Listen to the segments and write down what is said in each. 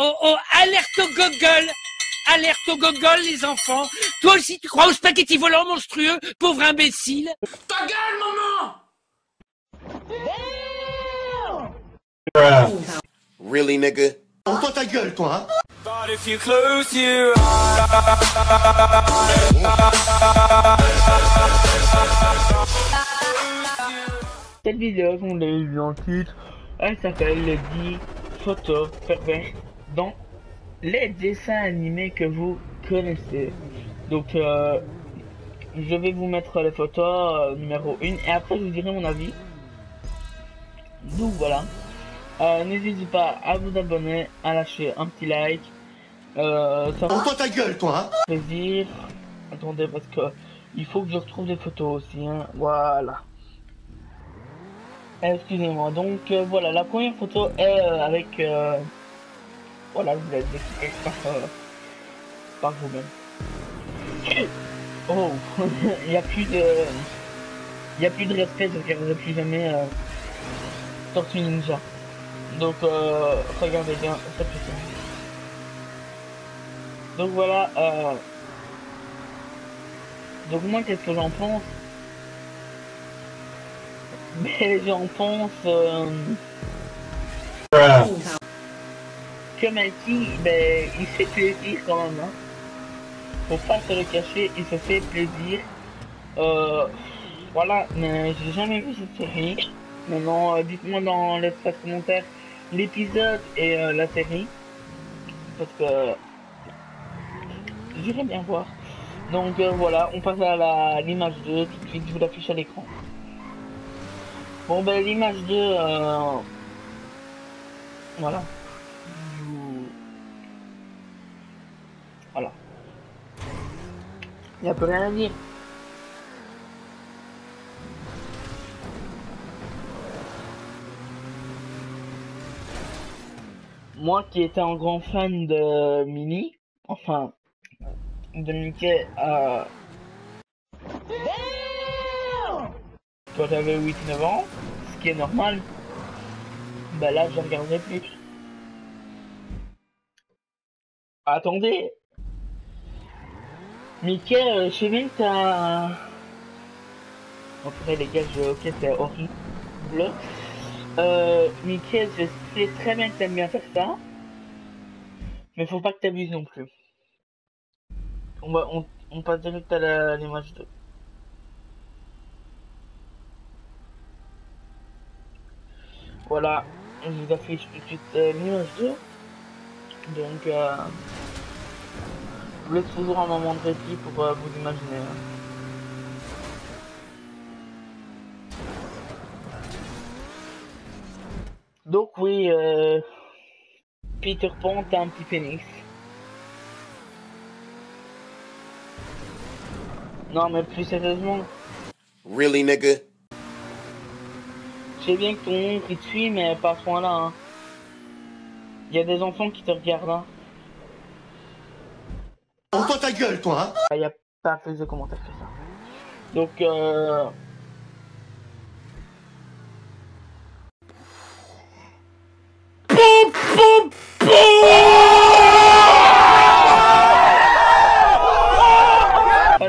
oh, oh, alerte au gogol! Alerte au gogol, les enfants! Toi aussi, tu crois au spaghetti volant monstrueux, pauvre imbécile? Ta gueule, maman! Really, nigga? Ouvre ta gueule, toi, hein? But if you close your Cette vidéo, comme vous l'avez vu en titre, elle s'appelle les 10 photos perverses dans les dessins animés que vous connaissez. Donc je vais vous mettre les photos numéro 1 et après je vous dirai mon avis. Donc voilà. N'hésitez pas à vous abonner, à lâcher un petit like. Ça Ouvre ta gueule, toi, hein? fait plaisir. Attendez parce que il faut que je retrouve des photos aussi, hein. Voilà. Excusez-moi. Donc voilà, la première photo est avec voilà, je vous laisse décrire par vous-même. Oh, il y a plus de respect, je ne regarderai plus jamais Tortue Ninja. Donc regardez bien cette photo. Donc voilà, donc moi qu'est-ce que j'en pense? Mais j'en pense que Mikey, ben il se fait plaisir quand même, hein. Faut pas se le cacher, il se fait plaisir. Voilà, mais j'ai jamais vu cette série. Maintenant, dites-moi dans l'espace commentaire l'épisode et la série. Parce que j'irai bien voir. Donc voilà, on passe à l'image 2, tout de suite je vous l'affiche à l'écran. Bon ben l'image 2, voilà. Voilà. Il n'y a plus rien à dire. Moi qui étais un grand fan de Minnie, enfin de Mickey quand j'avais 8-9 ans, ce qui est normal, bah là je regarderai plus. Attendez, Mickey, je sais bien que t'as... Après les gars, ok c'est horrible. Mickey, je sais très bien que t'aimes bien faire ça, mais faut pas que t'abuses non plus. On passe direct à l'image 2. Voilà, je vous affiche tout de suite l'image 2. Donc, je vous laisse toujours un moment de répit pour vous imaginer. Donc oui, Peter Pan a un petit pénis. Non mais plus sérieusement. Really, nigga? Je sais bien que ton oncle il te suit, mais pas à ce point là, hein. Il y a des enfants qui te regardent, hein. Ouvre ta gueule, toi, hein? Il n'y a pas plus de commentaires que ça. Donc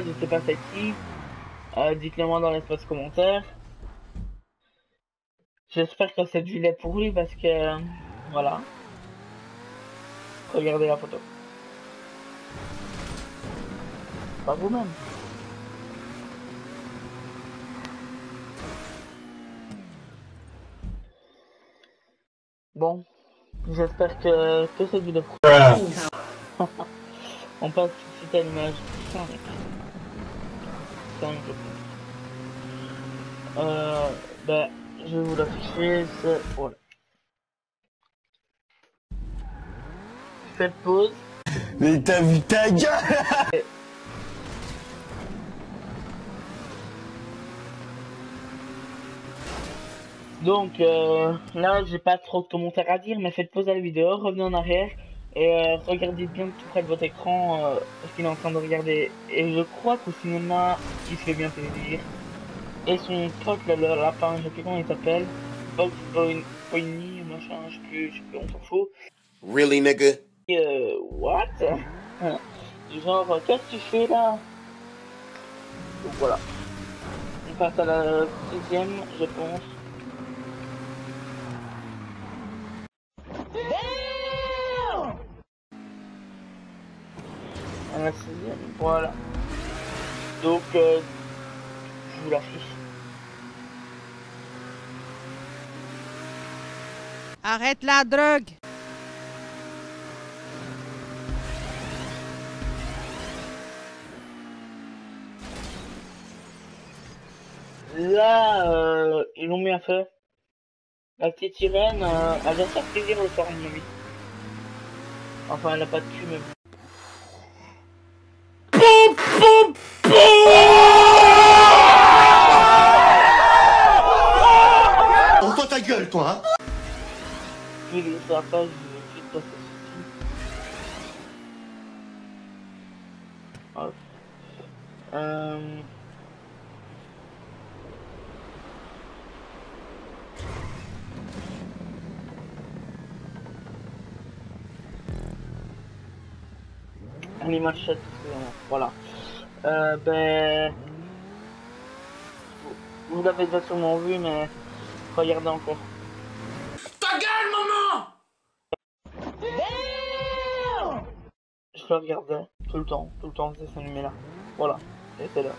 je sais pas c'est qui. Dites-le moi dans l'espace commentaire. J'espère que cette vidéo est pour lui parce que voilà. Regardez la photo. Pas vous-même. Bon, j'espère que cette vidéo est pour on passe tout de suite à l'image 5. Ben, je vais vous l'afficher, c'est... Voilà. Faites pause. Mais t'as vu ta gueule? Donc là j'ai pas trop de commentaires à dire, mais faites pause à la vidéo, revenez en arrière et regardez bien tout près de votre écran ce qu'il est en train de regarder. Et je crois qu'au cinéma il se fait bien plaisir. Et son pote là, le lapin, je sais plus comment il s'appelle, Box Pony, machin, je sais plus, on s'en fout. Really, nigga? What? Du genre, qu'est-ce que tu fais là? Donc voilà. On passe à la deuxième, je pense. À la sixième, voilà. Donc, je vous l'affiche. Arrête la drogue! Là, ils l'ont bien fait. La petite sirène, elle va se faire plaisir le soir, à mon avis. Enfin, elle a pas de cul, même. Oh, toi ta gueule, toi, hein. Il est sur la page, je vais passer ceci. Hop. Animal chat, voilà. Ben... Vous l'avez déjà sûrement vu, mais regardez encore. Ta gueule, maman! Je le regardais tout le temps, ce dessin animé là. Voilà, c'était là.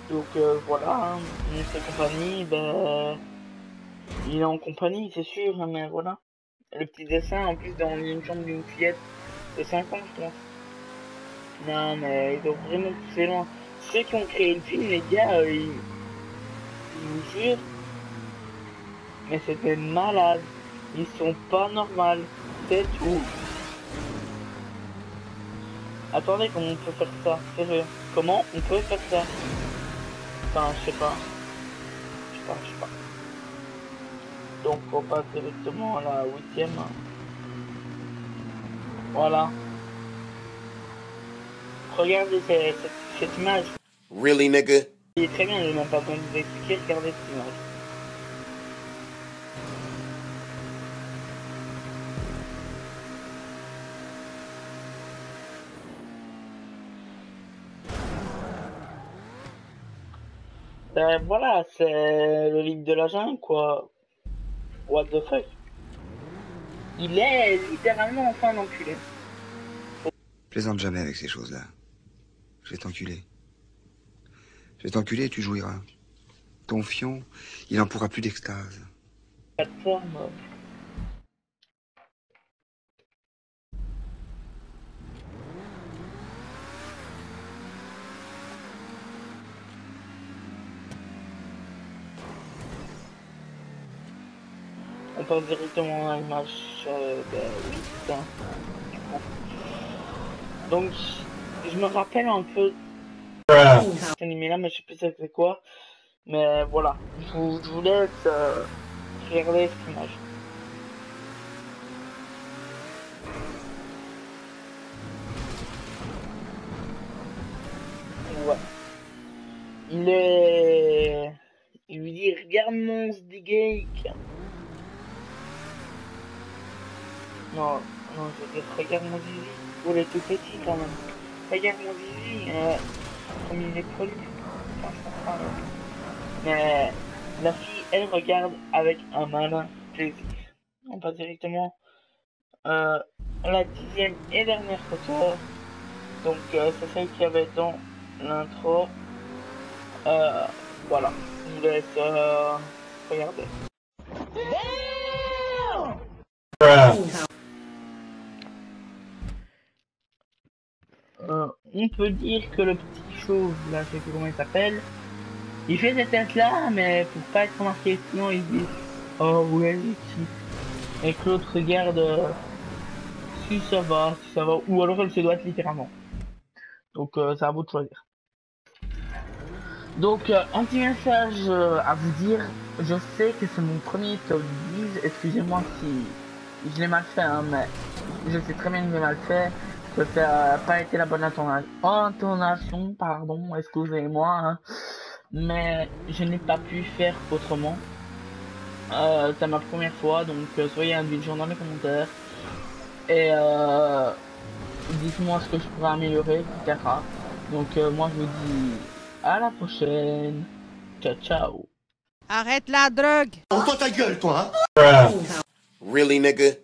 Donc voilà, hein, Monstre et compagnie, ben... Il est en compagnie, c'est sûr, hein, mais voilà. Le petit dessin, en plus, dans une chambre d'une fillette de 5 ans, je pense. Non, mais ils ont vraiment poussé loin. Ceux qui ont créé le film, les gars, ils vous jurent, mais c'était malade. Ils sont pas normaux. C'est tout. Attendez, comment on peut faire ça? Sérieux. Comment on peut faire ça? Enfin, je sais pas. Donc on passe directement à la 8ème. Voilà. Regardez cette image. Really, nigga? Il est très bien, je n'ai même pas besoin de vous expliquer. Regardez cette image. Ben voilà, c'est le livre de la jungle, quoi. What the fuck? Il est littéralement enfin un enculé. Plaisante jamais avec ces choses-là. Je vais t'enculer. Je vais t'enculer et tu jouiras. Ton fion, il n'en pourra plus d'extase. Plateforme. On passe directement à l'image ben, 8. Donc, je me rappelle un peu cet animé là, mais je sais plus c'est quoi. Mais voilà, je vous laisse regarder cette image. Ouais. Il lui dit, regarde mon Sdigake. Non, je veux dire, regarde mon zizi. Oh, il est tout petit quand même. Regarde mon zizi, comme il est poli. Enfin, je comprends, là. Mais la fille, elle regarde avec un malin plaisir. On passe directement à la 10ème et dernière photo. Donc, c'est celle qu'il y avait dans l'intro. Voilà, je vous laisse regarder. On peut dire que le petit chauve, là je sais plus comment il s'appelle, il fait cette tête là, mais pour pas être remarqué, sinon il dit oh ouais si. Et que l'autre regarde si ça va, ou alors elle se doit littéralement. Donc c'est à vous de choisir. Donc un petit message à vous dire, je sais que c'est mon premier top 10, excusez-moi si je l'ai mal fait, hein, mais je sais très bien que j'ai mal fait, que ça n'a pas été la bonne intonation, pardon, excusez-moi, hein. Mais je n'ai pas pu faire autrement. C'est ma première fois, donc soyez indulgents dans les commentaires. Et dites-moi ce que je pourrais améliorer, etc. Donc moi je vous dis à la prochaine. Ciao ciao. Arrête la drogue! Oh, toi ta gueule, toi, hein. Really, nigga?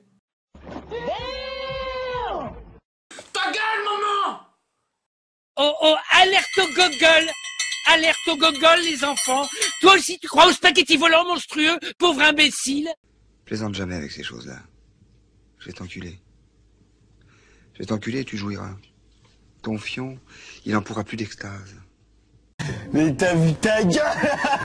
Oh oh, alerte au gogol! Alerte au gogol, les enfants! Toi aussi, tu crois au spaghetti volant monstrueux, pauvre imbécile? Plaisante jamais avec ces choses-là. Je vais t'enculer. Je vais t'enculer et tu jouiras. Ton fion, il en pourra plus d'extase. Mais t'as vu ta gueule?